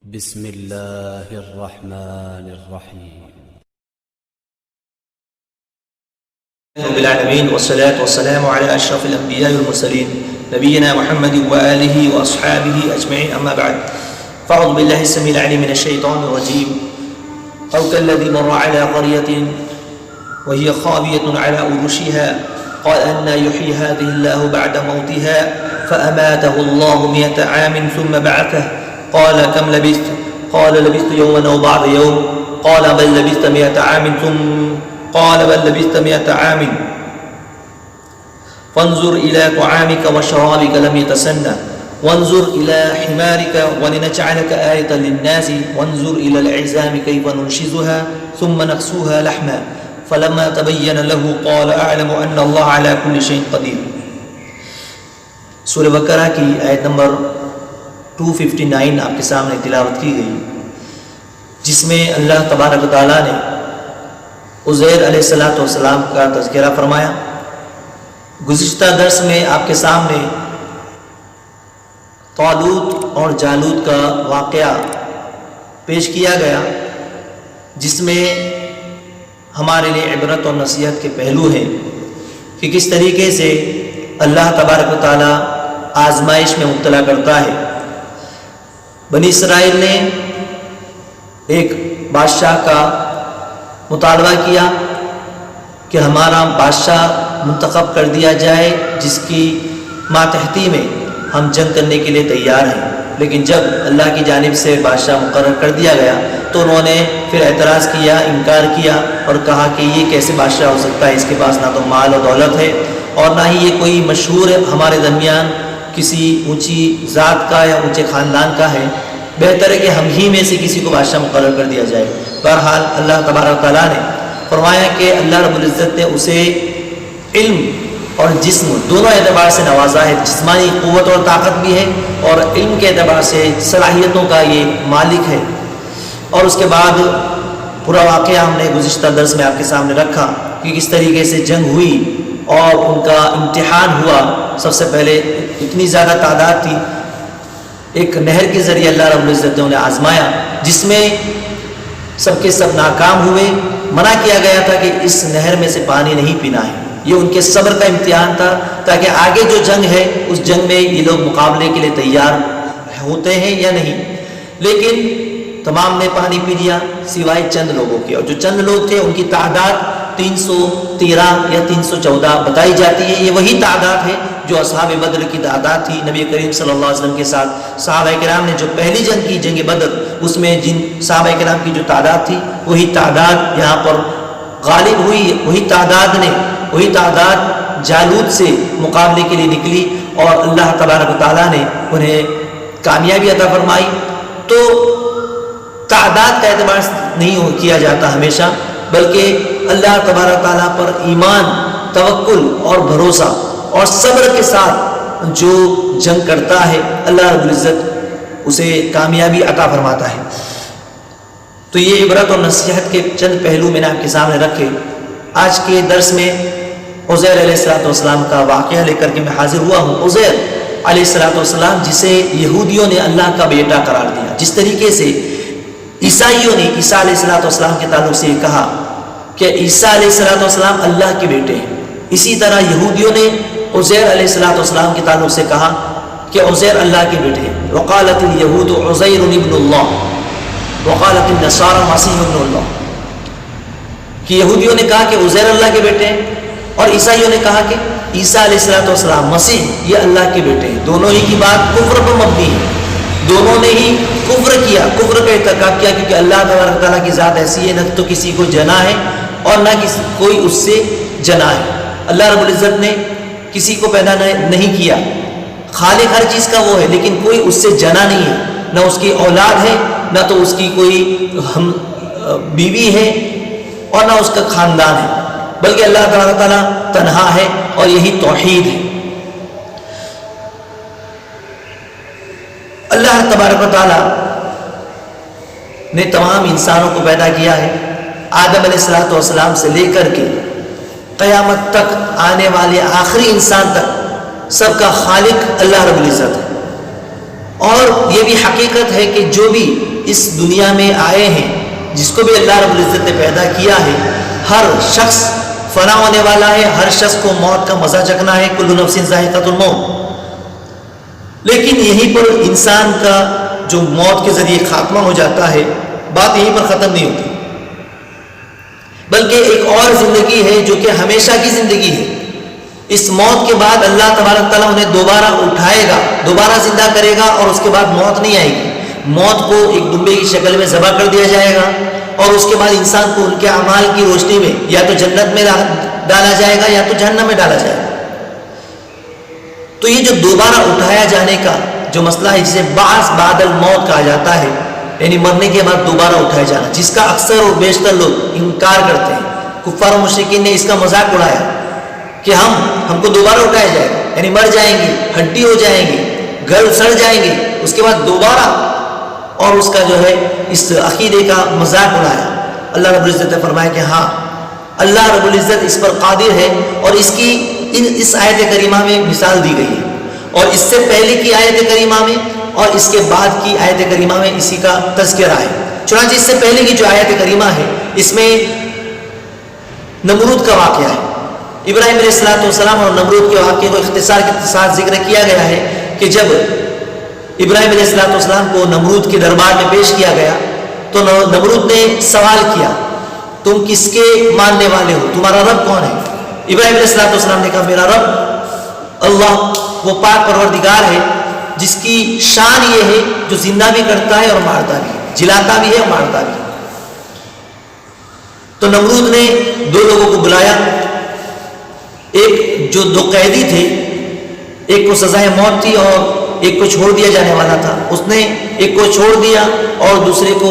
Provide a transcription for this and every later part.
بسم الله الرحمن الرحيم. رب العالمين والصلاة والسلام على أشرف الأنبياء والمرسلين نبينا محمد وآله وأصحابه أجمعين، أما بعد، فأعوذ بالله السميع العليم من الشيطان الرجيم. أو كالذي مر على قرية وهي خاوية على عروشها قال أنى يحيي هذه الله بعد موتها فأماته الله 100 عام ثم بعثه قال كم لبثت؟ قال لبثت يوما أو بعض يوم. قال بل لبثت 100 عام قال بل لبثت 100 عام فانظر إلى طعامك وشرابك لم يتسنى وانظر إلى حمارك ولنجعلك آية للناس وانظر إلى العظام كيف ننشزها ثم نكسوها لحما فلما تبين له قال أعلم أن الله على كل شيء قدير. سورہ بقرہ کی آیت نمبر 259 آپ کے سامنے تلاوت کی گئی، جس میں اللہ تبارک و تعالیٰ نے عزیر علیہ السلام کا تذکرہ فرمایا. گزشتہ درس میں آپ کے سامنے طالوت اور جالوت کا واقعہ پیش کیا گیا، جس میں ہمارے لیے عبرت اور نصیحت کے پہلو ہیں کہ کس طریقے سے اللہ تبارک و تعالیٰ آزمائش میں مبتلا کرتا ہے. بنی اسرائیل نے ایک بادشاہ کا مطالبہ کیا کہ ہمارا بادشاہ منتخب کر دیا جائے جس کی ماتحتی میں ہم جنگ کرنے کے لیے تیار ہیں. لیکن جب اللہ کی جانب سے بادشاہ مقرر کر دیا گیا تو انہوں نے پھر اعتراض کیا، انکار کیا اور کہا کہ یہ کیسے بادشاہ ہو سکتا ہے، اس کے پاس نہ تو مال و دولت ہے اور نہ ہی یہ کوئی مشہور ہمارے درمیان کسی اونچی ذات کا یا اونچے خاندان کا ہے، بہتر ہے کہ ہم ہی میں سے کسی کو بادشاہ مقرر کر دیا جائے. بہرحال اللہ تبارک و تعالیٰ نے فرمایا کہ اللہ رب العزت نے اسے علم اور جسم دونوں اعتبار سے نوازا ہے. جسمانی قوت اور طاقت بھی ہے اور علم کے اعتبار سے صلاحیتوں کا یہ مالک ہے. اور اس کے بعد پورا واقعہ ہم نے گزشتہ درس میں آپ کے سامنے رکھا کہ کس طریقے سے جنگ ہوئی اور ان کا امتحان ہوا. سب سے پہلے اتنی زیادہ تعداد تھی، ایک نہر کے ذریعے اللہ رب العزت نے انہیں آزمایا، جس میں سب کے سب ناکام ہوئے. منع کیا گیا تھا کہ اس نہر میں سے پانی نہیں پینا ہے. یہ ان کے صبر کا امتحان تھا تاکہ آگے جو جنگ ہے اس جنگ میں یہ لوگ مقابلے کے لیے تیار ہوتے ہیں یا نہیں. لیکن تمام نے پانی پی لیا سوائے چند لوگوں کے، اور جو چند لوگ تھے ان کی تعداد 313 یا 314 بتائی جاتی ہے. یہ وہی تعداد ہے جو اصحاب بدر کی تعداد تھی. نبی کریم صلی اللہ علیہ وسلم کے ساتھ صحابہ کرام نے جو پہلی جنگ کی، جنگ بدر، اس میں جن صحابہ کرام کی جو تعداد تھی وہی تعداد یہاں پر غالب ہوئی. وہی تعداد جالوت سے مقابلے کے لیے نکلی اور اللہ تبارک و تعالیٰ نے انہیں کامیابی عطا فرمائی. تو تعداد کا اعتبار نہیں کیا جاتا ہمیشہ، بلکہ اللہ تبارک و تعالیٰ پر ایمان، توکل اور بھروسہ اور صبر کے ساتھ جو جنگ کرتا ہے اللہ رب العزت اسے کامیابی عطا فرماتا ہے. تو یہ عبرت اور نصیحت کے چند پہلو میں نے آپ کے سامنے رکھے. آج کے درس میں عزیر علیہ السلام کا واقعہ لے کر کے میں حاضر ہوا ہوں. عزیر علیہ السلام جسے یہودیوں نے اللہ کا بیٹا قرار دیا، جس طریقے سے عیسائیوں نے عیسیٰ علیہ السلام کے تعلق سے یہ کہا کہ عیسیٰ علیہ السلام اللہ کے بیٹے ہیں، اسی طرح یہودیوں نے عزیر علیہ السلام کے تعلق سے کہا کہ عزیر اللہ کے بیٹے ہیں. وقالت الیہود عزیر ابن اللہ وقالت النصارى مسیح ابن اللہ، کہ یہودیوں نے کہا کہ عزیر اللہ کے بیٹے ہیں اور عیسائیوں نے کہا کہ عیسیٰ علیہ السلام مسیح یہ اللہ کے بیٹے ہیں. دونوں ہی کی بات کفر پر مبنی ہے، دونوں نے ہی کفر کیا، کفر کا ارتکاب کیا، کیونکہ اللہ تبارک تعالیٰ کی ذات ایسی ہے نہ تو کسی کو جنا ہے اور نہ کوئی اس سے جنا ہے. اللہ رب العزت نے کسی کو پیدا نہیں کیا، خالق ہر چیز کا وہ ہے، لیکن کوئی اس سے جنا نہیں ہے، نہ اس کی اولاد ہے نہ تو اس کی کوئی بیوی ہے اور نہ اس کا خاندان ہے، بلکہ اللہ تبارک تعالیٰ تنہا ہے اور یہی توحید ہے. اللہ تبارک و تعالیٰ نے تمام انسانوں کو پیدا کیا ہے، آدم علیہ السلام سے لے کر کے قیامت تک آنے والے آخری انسان تک سب کا خالق اللہ رب العزت ہے. اور یہ بھی حقیقت ہے کہ جو بھی اس دنیا میں آئے ہیں، جس کو بھی اللہ رب العزت نے پیدا کیا ہے، ہر شخص فنا ہونے والا ہے، ہر شخص کو موت کا مزہ چکھنا ہے، کل نفس ذائقۃ الموت۔ لیکن یہیں پر انسان کا جو موت کے ذریعے خاتمہ ہو جاتا ہے، بات یہیں پر ختم نہیں ہوتی، بلکہ ایک اور زندگی ہے جو کہ ہمیشہ کی زندگی ہے۔ اس موت کے بعد اللہ تبارک تعالیٰ انہیں دوبارہ اٹھائے گا، دوبارہ زندہ کرے گا، اور اس کے بعد موت نہیں آئے گی۔ موت کو ایک دمبے کی شکل میں ذبح کر دیا جائے گا، اور اس کے بعد انسان کو ان کے اعمال کی روشنی میں یا تو جنت میں ڈالا جائے گا یا تو جہنم میں ڈالا جائے گا۔ تو یہ جو دوبارہ اٹھایا جانے کا جو مسئلہ ہے، جسے بعث بعد الموت کہا جاتا ہے، یعنی مرنے کے بعد دوبارہ اٹھایا جانا، جس کا اکثر اور بیشتر لوگ انکار کرتے ہیں۔ کفار و مشرکین نے اس کا مذاق اڑایا کہ ہم کو دوبارہ اٹھایا جائے گا، یعنی مر جائیں گے، ہڈی ہو جائیں گے، گھر سڑ جائیں گے، اس کے بعد دوبارہ، اور اس کا جو ہے اس عقیدے کا مذاق اڑایا۔ اللہ رب العزت نے فرمایا کہ ہاں، اللہ رب العزت اس پر قادر ہے، اور اس آیت کریمہ میں مثال دی گئی ہے، اور اس سے پہلے کی آیت کریمہ میں اور اس کے بعد کی آیت کریمہ میں اسی کا تذکرہ ہے۔ چنانچہ اس سے پہلے کی جو آیت کریمہ ہے، اس میں نمرود کا واقعہ ہے۔ ابراہیم علیہ السلام اور نمرود کے واقعے کو اختصار کے ساتھ ذکر کیا گیا ہے کہ جب ابراہیم علیہ السلام کو نمرود کے دربار میں پیش کیا گیا تو نمرود نے سوال کیا، تم کس کے ماننے والے ہو، تمہارا رب کون ہے؟ ابراہیم علیہ السلام نے کہا، میرا رب اللہ وہ پاک پروردگار ہے جس کی شان یہ ہے جو زندہ بھی کرتا ہے اور مارتا بھی ہے، جلاتا بھی ہے اور مارتا بھی ہے۔ تو نمرود نے دو لوگوں کو بلایا، ایک جو دو قیدی تھے، ایک کو سزائے موت تھی اور ایک کو چھوڑ دیا جانے والا تھا، اس نے ایک کو چھوڑ دیا اور دوسرے کو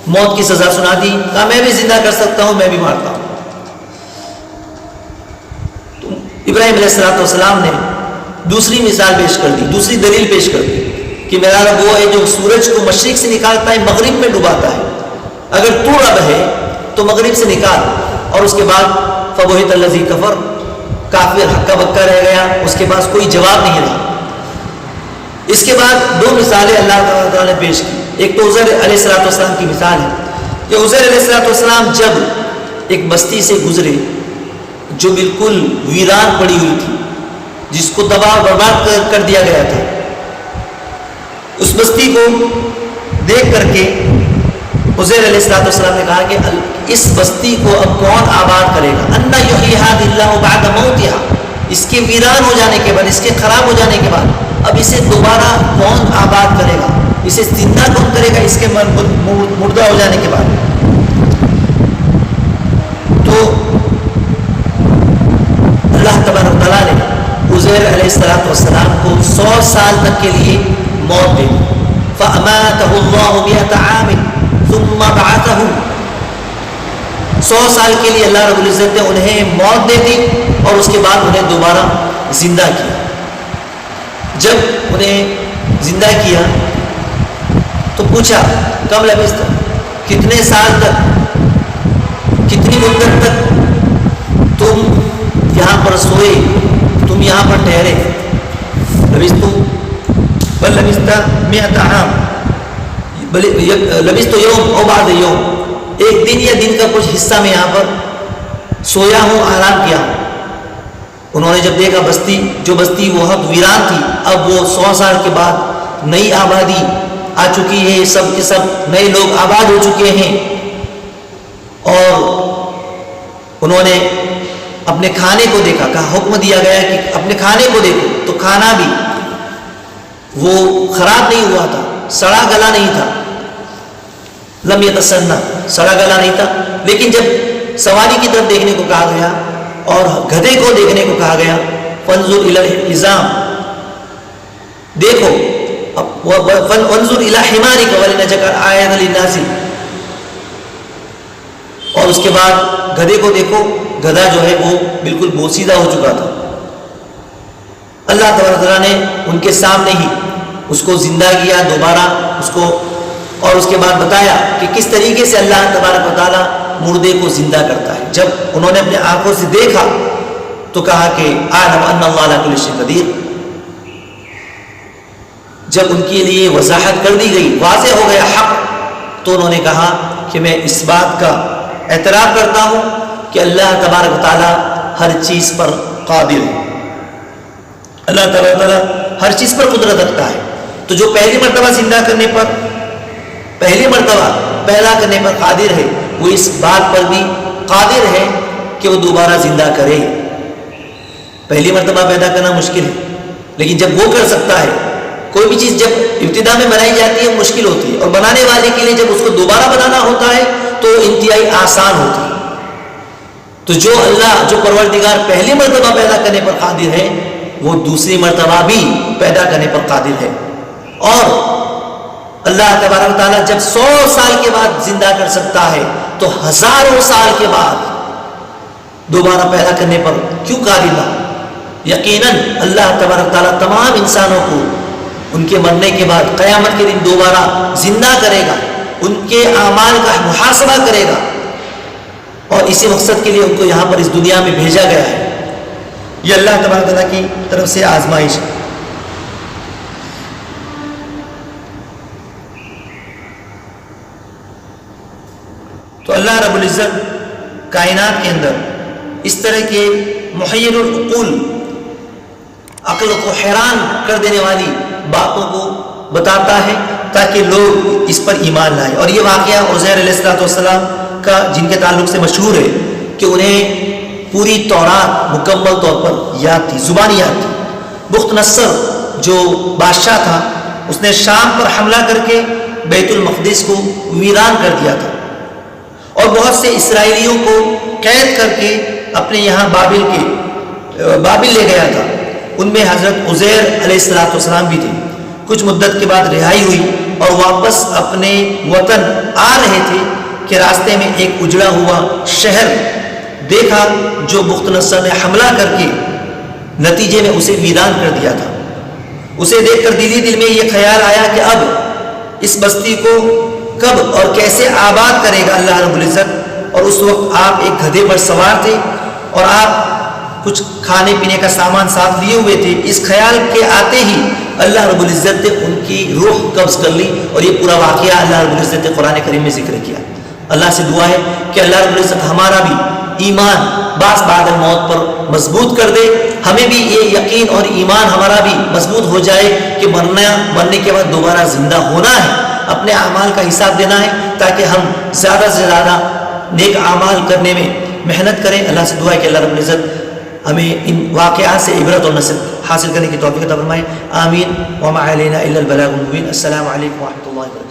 موت کی سزا سنا دی، کہا میں بھی زندہ کر سکتا ہوں، میں بھی مارتا ہوں۔ تو ابراہیم علیہ السلام نے دوسری مثال پیش کر دی، دوسری دلیل پیش کر دی کہ میرا رب وہ ہے جو سورج کو مشرق سے نکالتا ہے، مغرب میں ڈباتا ہے، اگر تو رب ہے تو مغرب سے نکال۔ اور اس کے بعد فبہت الذی کفر، کافر ہکا بکا رہ گیا، اس کے پاس کوئی جواب نہیں رہا۔ اس کے بعد دو مثالیں اللہ تعالیٰ نے پیش کی، ایک تو عزیر علیہ السلام کی مثال ہے کہ عزیر علیہ السلام جب ایک بستی سے گزرے جو بالکل ویران پڑی ہوئی تھی، جس کو تباہ و برباد کر دیا گیا تھا، اس بستی کو دیکھ کر کے عزیر علیہ السلام نے کہا کہ اس بستی کو اب کون آباد کرے گا؟ انا یحیی ھذہ اللہ بعد موتھا، اس کے ویران ہو جانے کے بعد، اس کے خراب ہو جانے کے بعد اب اسے دوبارہ کون آباد کرے گا؟ اسے زندہ کون کرے گا اس کے مردہ ہو جانے کے بعد؟ تو اللہ تبارک تعالیٰ نے عزیر علیہ السلام کو 100 سال تک کے لیے موت دے دی۔ فَأَمَاتَهُ اللَّهُ مِئَةَ عَامٍ ثُمَّ بَعَثَهُ، 100 سال کے لیے اللہ رب العزت نے انہیں موت دے دی اور اس کے بعد انہیں دوبارہ زندہ کیا۔ جب انہیں زندہ کیا تو پوچھا کم لبثت، کتنے سال تک، کتنی مدت تک تم یہاں پر سوئے، تم یہاں پر ٹھہرے؟ لبثت بل لبثت 100 عام، لبثت یوم او بعد یوم، ایک دن یا دن کا کچھ حصہ میں یہاں پر سویا ہوں، آرام کیا ہوں۔ انہوں نے جب دیکھا بستی، جو بستی وہ وقت ویران تھی، اب وہ 100 سال کے بعد نئی آبادی آ چکی ہے، سب کے سب نئے لوگ آباد ہو چکے ہیں، اور انہوں نے اپنے کھانے کو دیکھا، کہا حکم دیا گیا کہ اپنے کھانے کو دیکھو، تو کھانا بھی وہ خراب نہیں ہوا تھا، سڑا گلا نہیں تھا، لم یتسنہ، سڑا گلا نہیں تھا۔ لیکن جب سواری کی طرف دیکھنے کو کہا گیا اور گدھے کو دیکھنے کو کہا گیا، فانظر الی الحزام، دیکھو، فانظر الی حمارک ولنجعلک آیۃ للناس، اور اس کے بعد گدھے کو دیکھو، گدھا جو ہے وہ بالکل بوسیدہ ہو چکا تھا۔ اللہ تعالیٰ نے ان کے سامنے ہی اس کو زندہ کیا دوبارہ اس کو، اور اس کے بعد بتایا کہ کس طریقے سے اللہ تبارک و تعالیٰ مردے کو زندہ کرتا ہے۔ جب انہوں نے اپنے آنکھوں سے دیکھا تو کہا کہ اعلم ان اللہ علی کل شیء قدیر۔ جب ان کے لیے وضاحت کر دی گئی، واضح ہو گیا حق تو انہوں نے کہا کہ میں اس بات کا اعتراف کرتا ہوں کہ اللہ تبارک و تعالیٰ ہر چیز پر قادر ہے، اللہ تبارک و تعالیٰ ہر چیز پر قدرت رکھتا ہے۔ تو جو پہلی مرتبہ زندہ کرنے پر، پہلی مرتبہ پیدا کرنے پر قادر ہے، وہ اس بات پر بھی قادر ہے کہ وہ دوبارہ زندہ کرے۔ پہلی مرتبہ پیدا کرنا مشکل ہے، لیکن جب وہ کر سکتا ہے، کوئی بھی چیز جب ابتدا میں بنائی جاتی ہے مشکل ہوتی ہے، اور بنانے والے کے لیے جب اس کو دوبارہ بنانا ہوتا ہے تو انتہائی آسان ہوتی ہے۔ تو جو اللہ، جو پروردگار پہلی مرتبہ پیدا کرنے پر قادر ہے، وہ دوسری مرتبہ بھی پیدا کرنے پر قادر ہے۔ اور اللہ تبارک و تعالیٰ جب 100 سال کے بعد زندہ کر سکتا ہے تو ہزاروں سال کے بعد دوبارہ پیدا کرنے پر کیوں قادر نہ؟ یقیناً اللہ تبارک و تعالیٰ تمام انسانوں کو ان کے مرنے کے بعد قیامت کے دن دوبارہ زندہ کرے گا، ان کے اعمال کا محاسبہ کرے گا، اور اسی مقصد کے لیے ان کو یہاں پر اس دنیا میں بھیجا گیا ہے۔ یہ اللہ تبارک و تعالیٰ کی طرف سے آزمائش ہے۔ تو اللہ رب العزت کائنات کے اندر اس طرح کے محیر العقول، عقل کو حیران کر دینے والی باتوں کو بتاتا ہے تاکہ لوگ اس پر ایمان لائیں۔ اور یہ واقعہ عزیر علیہ السلام کا جن کے تعلق سے مشہور ہے کہ انہیں پوری تورات مکمل طور پر یاد تھی، زبانی یاد تھی۔ بخت نصر جو بادشاہ تھا، اس نے شام پر حملہ کر کے بیت المقدس کو ویران کر دیا تھا، اور بہت سے اسرائیلیوں کو قید کر کے اپنے یہاں بابل لے گیا تھا۔ ان میں حضرت عزیر علیہ السلام بھی تھے۔ کچھ مدت کے بعد رہائی ہوئی اور واپس اپنے وطن آ رہے تھے کہ راستے میں ایک اجڑا ہوا شہر دیکھا جو بخت نصر نے حملہ کر کے نتیجے میں اسے ویران کر دیا تھا۔ اسے دیکھ کر دل میں یہ خیال آیا کہ اب اس بستی کو کب اور کیسے آباد کرے گا اللہ رب العزت۔ اور اس وقت آپ ایک گدھے پر سوار تھے اور آپ کچھ کھانے پینے کا سامان ساتھ لیے ہوئے تھے۔ اس خیال کے آتے ہی اللہ رب العزت نے ان کی روح قبض کر لی، اور یہ پورا واقعہ اللہ رب العزت نے قرآن کریم میں ذکر کیا۔ اللہ سے دعا ہے کہ اللہ رب العزت ہمارا بھی ایمان بعد الموت پر مضبوط کر دے، ہمیں بھی یہ یقین اور ایمان ہمارا بھی مضبوط ہو جائے کہ مرنے کے بعد دوبارہ زندہ ہونا ہے، اپنے اعمال کا حساب دینا ہے، تاکہ ہم زیادہ سے زیادہ نیک اعمال کرنے میں محنت کریں۔ اللہ سے دعا ہے کہ اللہ رب العزت ہمیں ان واقعات سے عبرت اور نصیحت حاصل کرنے کی توفیق عطا فرمائے۔ آمین۔ وما علینا الا البلاغ المبین۔ السلام علیکم ورحمۃ اللہ وبرکاتہ۔